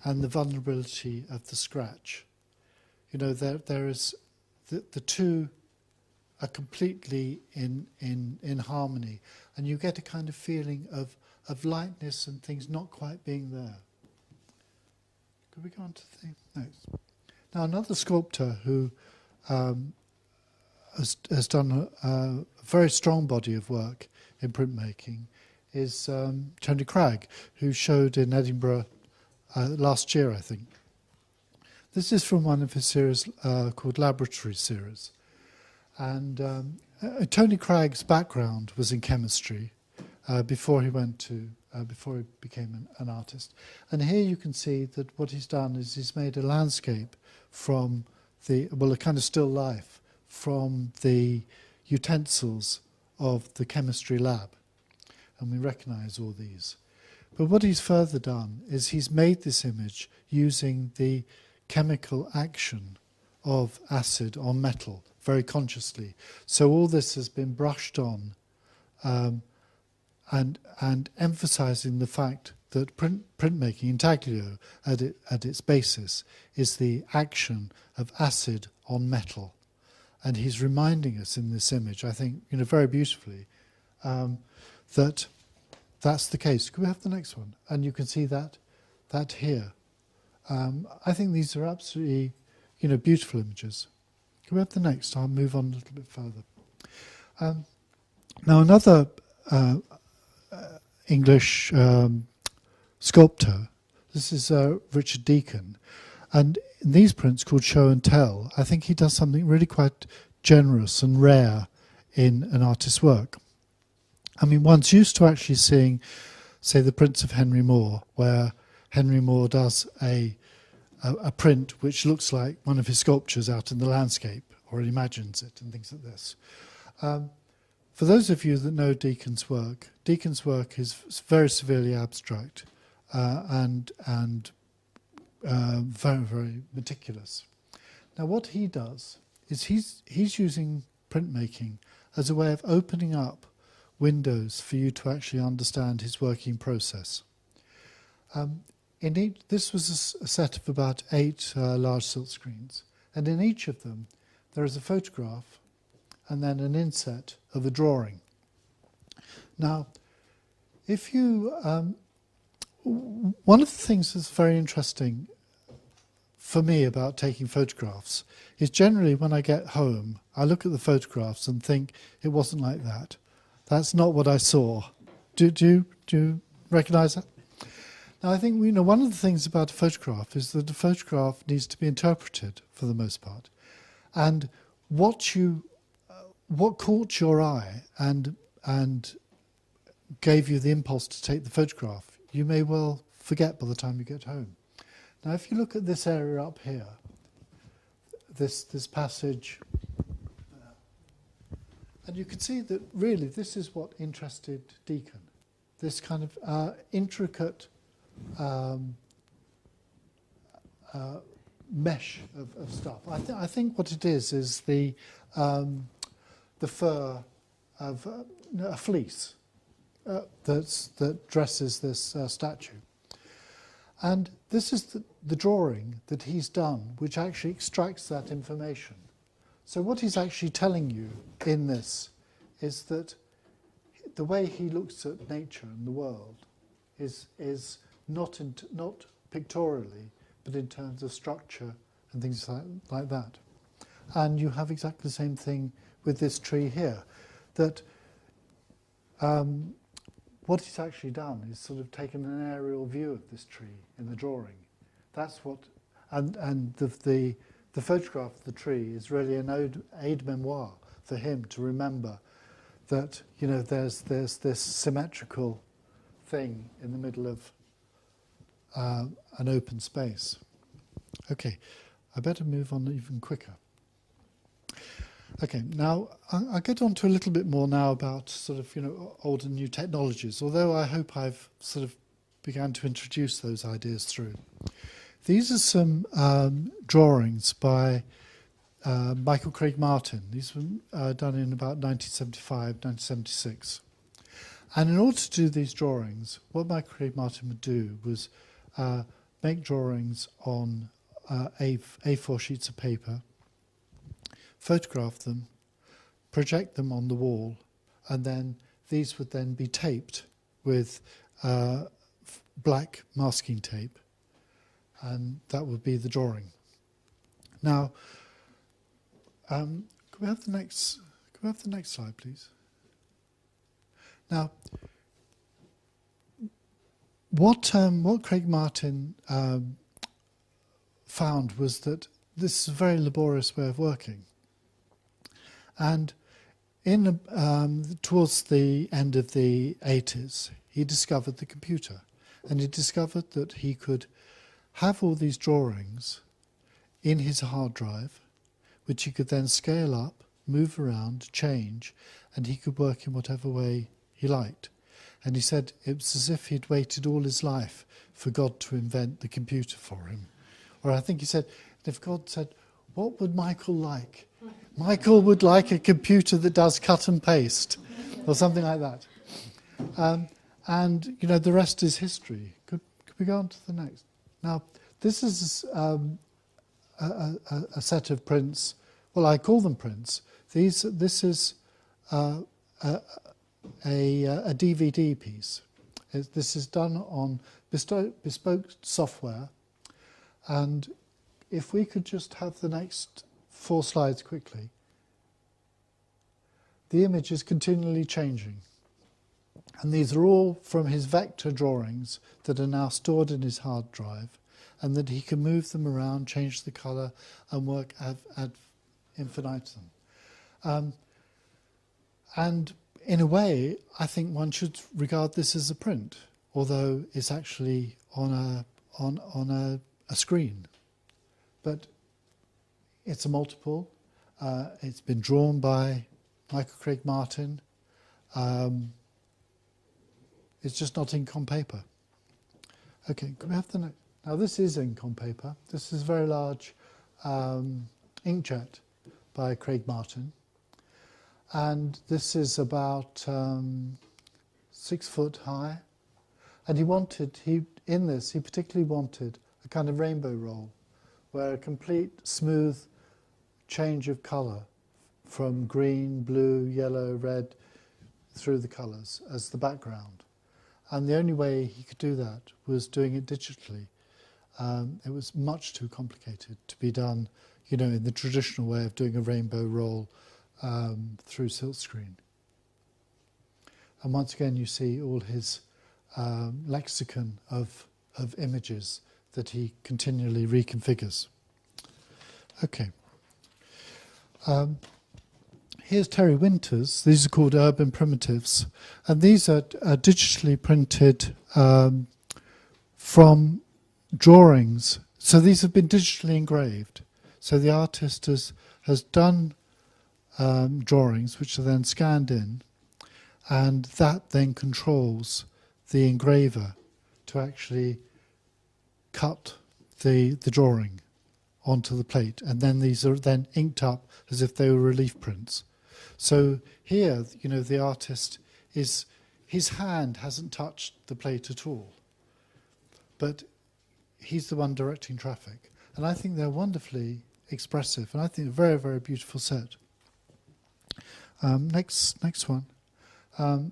[SPEAKER 2] and the vulnerability of the scratch. You know, there is the two are completely in harmony, and you get a kind of feeling of lightness and things not quite being there. Could we go on to the next? Now, another sculptor who has done a very strong body of work in printmaking is Tony Cragg, who showed in Edinburgh last year, I think. This is from one of his series called Laboratory Series. And Tony Cragg's background was in chemistry before he became an artist. And here you can see that what he's done is he's made a landscape from a kind of still life from the utensils of the chemistry lab. And we recognise all these. But what he's further done is he's made this image using the chemical action of acid on metal very consciously. So all this has been brushed on and emphasising the fact that printmaking, intaglio, at its basis, is the action of acid on metal. And he's reminding us in this image, I think, very beautifully, that that's the case. Can we have the next one? And you can see that here. I think these are absolutely, beautiful images. Can we have the next? I'll move on a little bit further. Now, another English sculptor, this is Richard Deacon, and in these prints called Show and Tell, I think he does something really quite generous and rare in an artist's work. I mean, one's used to actually seeing, say, the prints of Henry Moore, where Henry Moore does a print which looks like one of his sculptures out in the landscape, or imagines it, and things like this. For those of you that know Deacon's work is very severely abstract and very, very meticulous. Now, what he does is he's using printmaking as a way of opening up windows for you to actually understand his working process. This was a set of about 8 large silk screens, and in each of them there is a photograph and then an inset of a drawing. Now, if you one of the things that's very interesting for me about taking photographs is generally when I get home, I look at the photographs and think it wasn't like that. That's not what I saw. Do you recognise that? Now, I think one of the things about a photograph is that a photograph needs to be interpreted for the most part, and what caught your eye and gave you the impulse to take the photograph, you may well forget by the time you get home. Now, if you look at this area up here, this passage, and you can see that really this is what interested Deacon, this kind of intricate mesh of stuff. I think what it is the fur of a fleece that dresses this statue. And this is the drawing that he's done, which actually extracts that information. So what he's actually telling you in this is that the way he looks at nature and the world is not pictorially, but in terms of structure and things like that. And you have exactly the same thing with this tree here, that what he's actually done is sort of taken an aerial view of this tree in the drawing. That's what, and the photograph of the tree is really an aide-memoire for him to remember that there's this symmetrical thing in the middle of an open space. Okay, I better move on even quicker. Okay, now I'll get on to a little bit more now about sort of old and new technologies, although I hope I've sort of began to introduce those ideas through. These are some drawings by Michael Craig Martin. These were done in about 1975, 1976. And in order to do these drawings, what Michael Craig Martin would do was make drawings on A4 sheets of paper, photograph them, project them on the wall, and then these would then be taped with black masking tape, and that would be the drawing. Now, can we have the next slide, please? Now, what Craig Martin found was that this is a very laborious way of working. And towards the end of the 80s, he discovered the computer. And he discovered that he could have all these drawings in his hard drive, which he could then scale up, move around, change, and he could work in whatever way he liked. And he said it was as if he'd waited all his life for God to invent the computer for him. Or I think he said, if God said, what would Michael like? Michael would like a computer that does cut and paste, or something like that. And the rest is history. Could we go on to the next? Now, this is a set of prints Well, I call them prints. This is a DVD piece. This is done on bespoke software. And if we could just have the next 4 slides quickly. The image is continually changing. And these are all from his vector drawings that are now stored in his hard drive, and that he can move them around, change the colour, and work ad infinitum. And in a way, I think one should regard this as a print, although it's actually on a screen. But it's a multiple. It's been drawn by Michael Craig Martin. It's just not ink on paper. Okay, can we have the next? Now this is ink on paper. This is a very large inkjet by Craig Martin. And this is about 6 foot high. And he particularly wanted a kind of rainbow roll, where a complete smooth change of colour from green, blue, yellow, red through the colours as the background. And the only way he could do that was doing it digitally. It was much too complicated to be done, in the traditional way of doing a rainbow roll through silkscreen. And once again, you see all his lexicon of images that he continually reconfigures. Okay. Here's Terry Winter's. These are called Urban Primitives. And these are digitally printed from drawings. So these have been digitally engraved. So the artist has done drawings which are then scanned in, and that then controls the engraver to actually cut the drawing onto the plate, and then these are then inked up as if they were relief prints. So here, the artist his hand hasn't touched the plate at all, but he's the one directing traffic. And I think they're wonderfully expressive, and I think a very, very beautiful set. Next one. And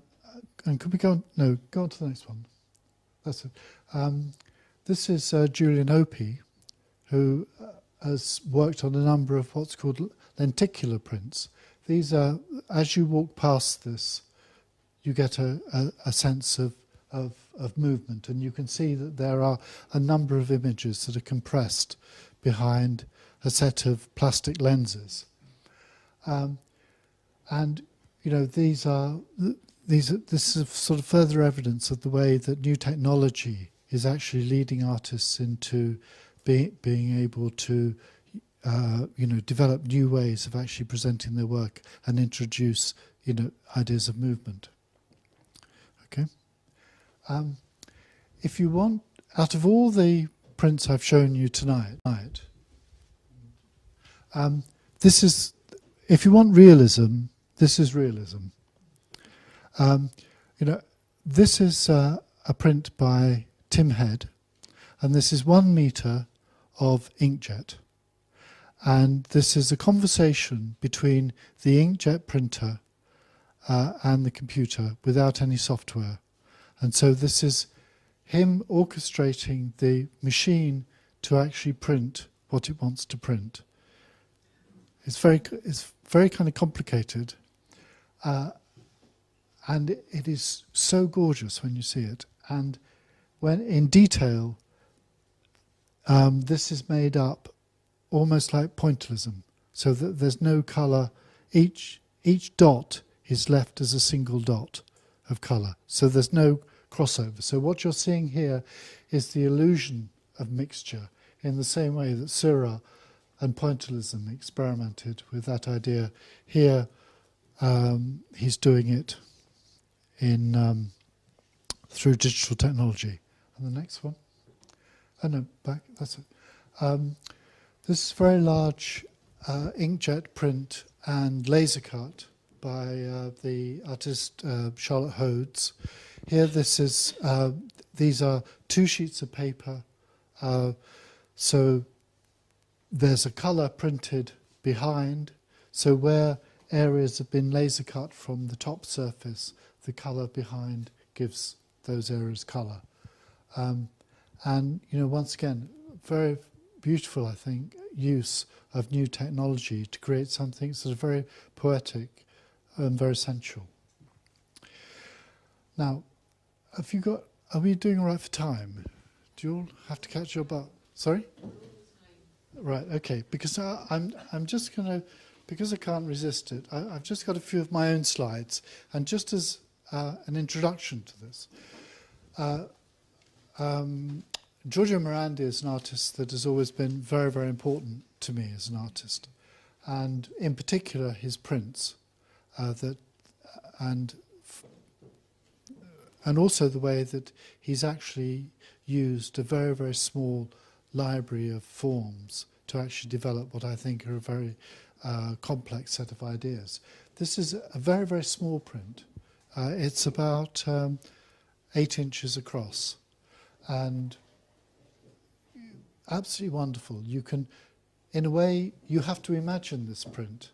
[SPEAKER 2] could we go on? No, go on to the next one. That's it. This is Julian Opie, who has worked on a number of what's called lenticular prints. These are, as you walk past this, you get a sense of movement, and you can see that there are a number of images that are compressed behind a set of plastic lenses. And this is sort of further evidence of the way that new technology is actually leading artists into being able to develop new ways of actually presenting their work and introduce ideas of movement. Okay. If you want, out of all the prints I've shown you tonight, this is, if you want realism, this is realism. This is a print by Tim Head, and this is 1 metre of inkjet. And this is a conversation between the inkjet printer and the computer without any software. And so this is him orchestrating the machine to actually print what it wants to print. It's very kind of complicated, and it is so gorgeous when you see it. And when in detail, this is made up almost like pointillism, so that there's no colour. Each dot is left as a single dot of colour, so there's no crossover. So what you're seeing here is the illusion of mixture, in the same way that Seurat and pointillism experimented with that idea. Here, he's doing it in through digital technology. And the next one. Oh no, back. That's it. This is very large inkjet print and laser cut by the artist Charlotte Hodes. Here, these are 2 sheets of paper. So there's a colour printed behind. So where areas have been laser cut from the top surface, the colour behind gives those areas colour. And, you know, once again, very beautiful, I think, use of new technology to create something sort of very poetic and very sensual. Now, are we doing all right for time? Do you all have to catch your butt? Sorry? Right, okay, because I'm just going to, because I can't resist it, I've just got a few of my own slides, and just as an introduction to this, Giorgio Morandi is an artist that has always been very, very important to me as an artist, and in particular his prints, and also the way that he's actually used a very, very small library of forms to actually develop what I think are a very complex set of ideas. This is a very, very small print. It's about 8 inches across, and absolutely wonderful. You can, in a way, you have to imagine this print.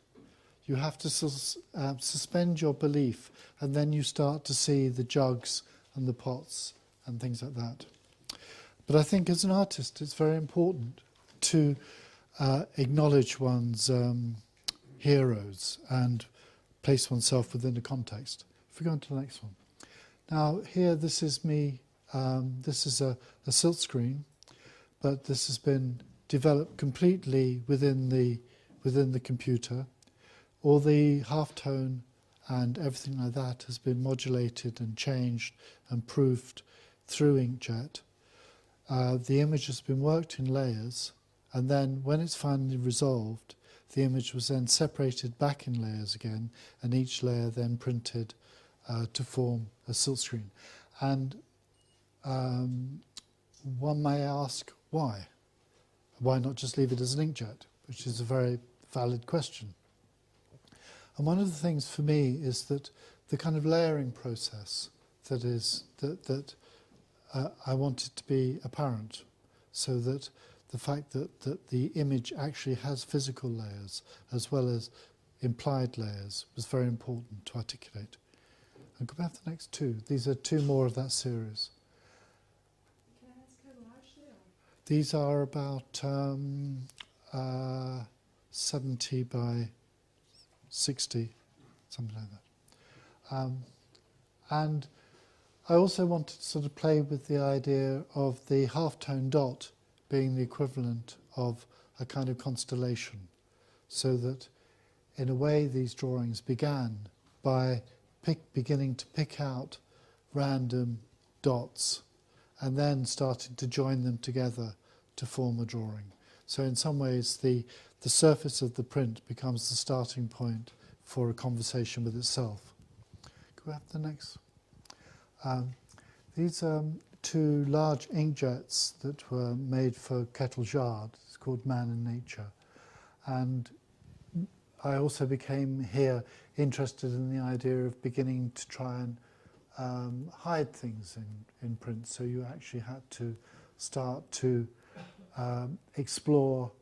[SPEAKER 2] You have to suspend your belief, and then you start to see the jugs and the pots and things like that. But I think as an artist, it's very important to acknowledge one's heroes and place oneself within a context. If we go on to the next one. Now, here, this is me. This is a silk screen, but this has been developed completely within the computer. All the halftone and everything like that has been modulated and changed and proofed through inkjet. The image has been worked in layers, and then when it's finally resolved, the image was then separated back in layers again, and each layer then printed to form a silk screen. And one may ask why? Why not just leave it as an inkjet? Which is a very valid question. And one of the things for me is that the kind of layering process that I wanted to be apparent, so that the fact that the image actually has physical layers as well as implied layers was very important to articulate. And could we have the next two? These are two more of that series.
[SPEAKER 3] Can I ask how large they are?
[SPEAKER 2] These are about 70 by 60, something like that. And I also wanted to sort of play with the idea of the halftone dot being the equivalent of a kind of constellation, so that in a way these drawings began by beginning to pick out random dots and then started to join them together to form a drawing. So in some ways the surface of the print becomes the starting point for a conversation with itself. Could we have the next? These are two large inkjets that were made for Kettle On. It's called Man and Nature. And I also became here interested in the idea of beginning to try and hide things in print. So you actually had to start to explore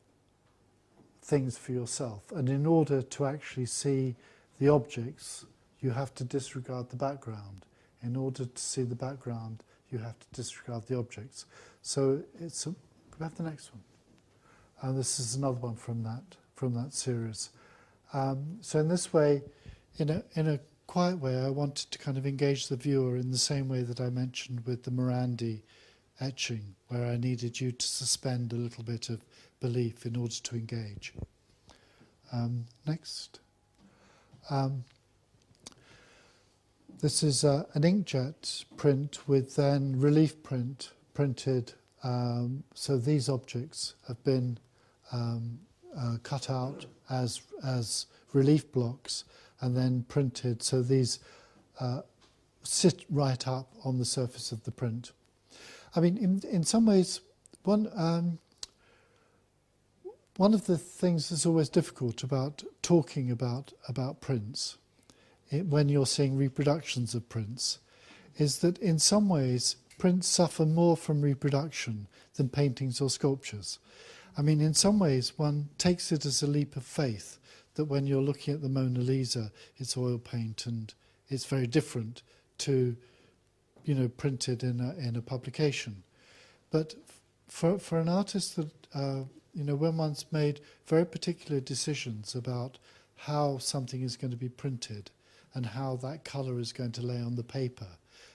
[SPEAKER 2] things for yourself. And in order to actually see the objects, you have to disregard the background. In order to see the background, you have to disregard the objects. So it's could we have the next one? And this is another one from that series. So in this way, in a quiet way, I wanted to kind of engage the viewer in the same way that I mentioned with the Morandi etching, where I needed you to suspend a little bit of belief in order to engage. Next. This is an inkjet print with then relief print printed. So these objects have been cut out as relief blocks and then printed. So these sit right up on the surface of the print. I mean, in some ways, one of the things that's always difficult about talking about prints, when you're seeing reproductions of prints, is that in some ways prints suffer more from reproduction than paintings or sculptures. I mean, in some ways, one takes it as a leap of faith that when you're looking at the Mona Lisa, it's oil paint and it's very different to, printed in a publication. But for an artist that, when one's made very particular decisions about how something is going to be printed and how that colour is going to lay on the paper,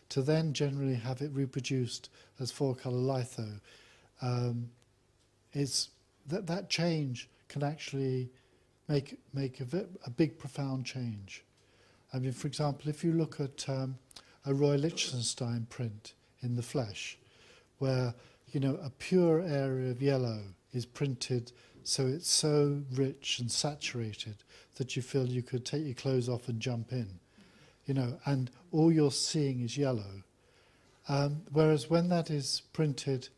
[SPEAKER 2] to then generally have it reproduced as four-colour litho, is that change can actually make a big, profound change. I mean, for example, if you look at a Roy Lichtenstein print in the flesh, where a pure area of yellow is printed so it's so rich and saturated that you feel you could take your clothes off and jump in, and all you're seeing is yellow. Whereas when that is printed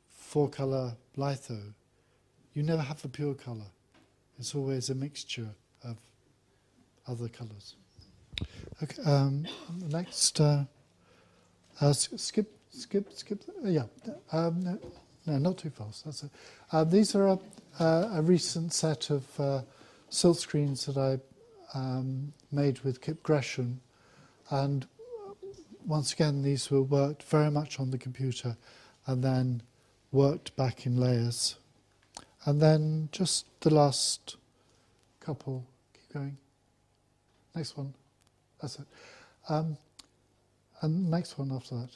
[SPEAKER 2] four-colour litho, you never have a pure colour. It's always a mixture of other colours. Okay, next, skip. Yeah, no, not too fast. That's it. These are a recent set of silk screens that I made with Kip Gresham, and once again these were worked very much on the computer and then worked back in layers. And then just the last couple, keep going. Next one, that's it. And next one after that.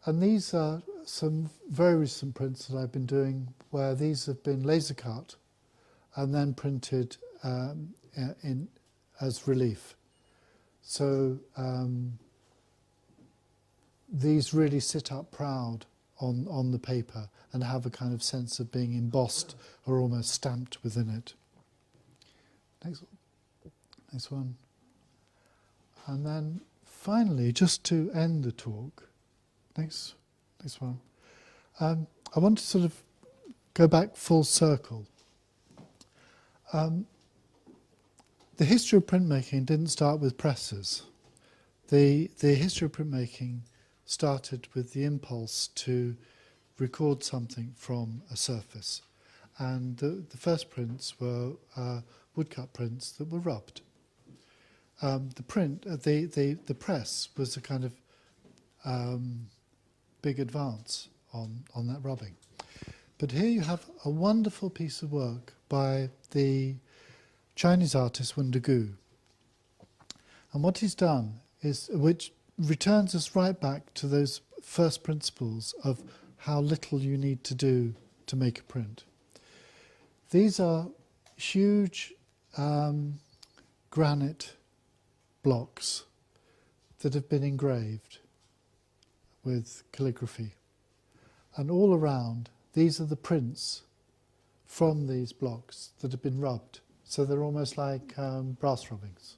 [SPEAKER 2] And these are some very recent prints that I've been doing where these have been laser cut and then printed in as relief. So these really sit up proud on the paper and have a kind of sense of being embossed or almost stamped within it. Next one. And then finally, just to end the talk, next one. I want to sort of go back full circle. The history of printmaking didn't start with presses. The history of printmaking started with the impulse to record something from a surface. And the first prints were woodcut prints that were rubbed. The press was a kind of big advance on that rubbing. But here you have a wonderful piece of work by the Chinese artist Wen Gu. And what he's done is, which returns us right back to those first principles of how little you need to do to make a print. These are huge granite blocks that have been engraved with calligraphy. And all around, these are the prints from these blocks that have been rubbed. So they're almost like brass rubbings.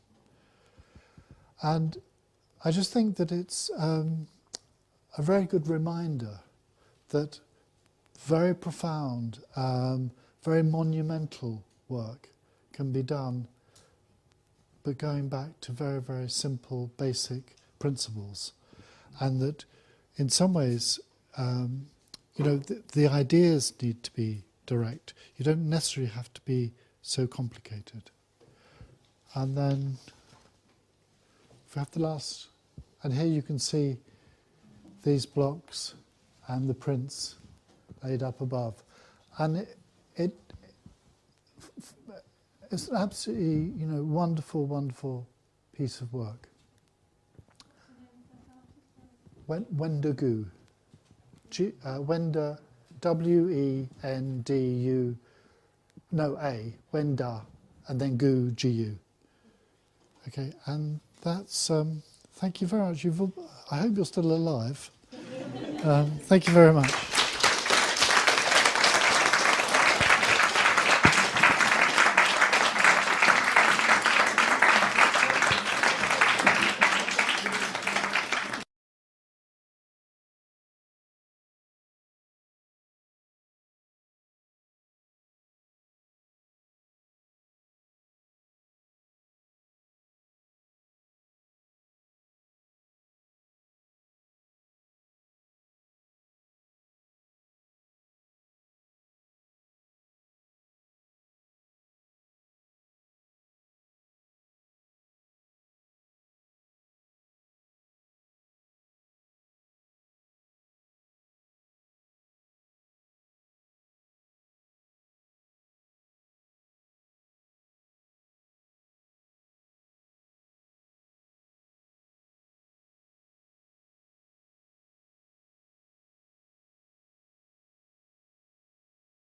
[SPEAKER 2] And I just think that it's a very good reminder that very profound, very monumental work can be done, but going back to very, very simple, basic principles. And that in some ways, the ideas need to be direct. You don't necessarily have to be so complicated. And then, if we have the last, and here you can see these blocks and the prints laid up above. And it's an absolutely, wonderful, wonderful piece of work. Wendu. Wenda, W-E-N-D-U, no A, Wenda, and then Gu, G-U. Okay, and that's, thank you very much. I hope you're still alive. Thank you very much.